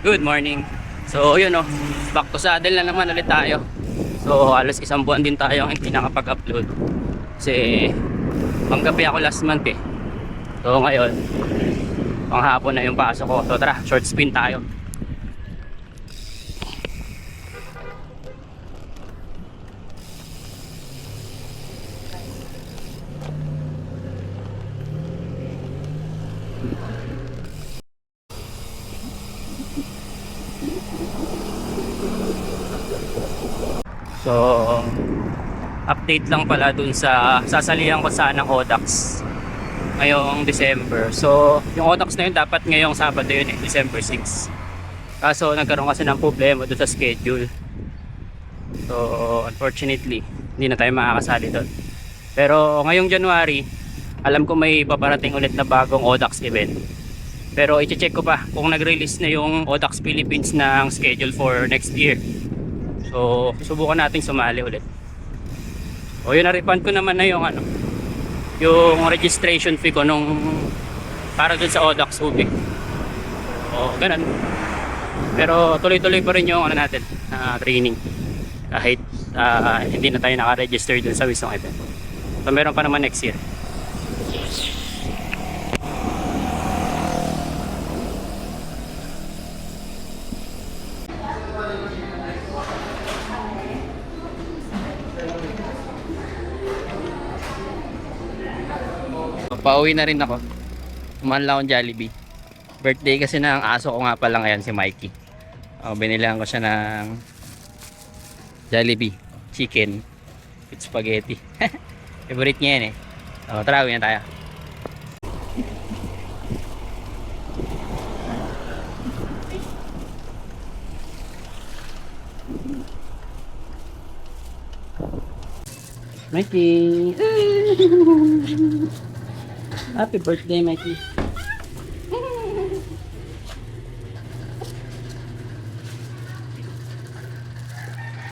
Good morning. So yun o, back to saddle na naman ulit tayo. So halos isang buwan din tayo hindi nakapag-upload kasi panggabi ako last month eh. So ngayon panghapon na yung pasok ko. So tara, short spin tayo. So, update lang pala dun sa sasalihan ko sana ng Audax ngayong December. So, yung Audax na yun dapat ngayong Sabado yun eh, December 6. Kaso nagkaroon kasi ng problema dun sa schedule. So, unfortunately, hindi na tayo makakasali doon. Pero ngayong January, alam ko may paparating ulit na bagong Audax event. Pero i-check ko pa kung nag-release na yung Audax Philippines ng schedule for next year. So, subukan nating sumali ulit. O yun, na-refund ko naman na yung yung registration fee ko nung para dun sa Audax Ubic. O, ganun. Pero tuloy-tuloy pa rin yung natin, training. Kahit hindi na tayo naka-register dun sa Wisdom event. So, meron pa naman next year. Pauwi na rin ako. Kumain lang akong Jollibee. Birthday kasi ng aso ko nga pala ngayon, si Mikey. Binilang ko siya ng Jollibee chicken with spaghetti. Favorite niya yan eh. Tara, uwi na tayo. Mikey! Happy birthday, Mikey!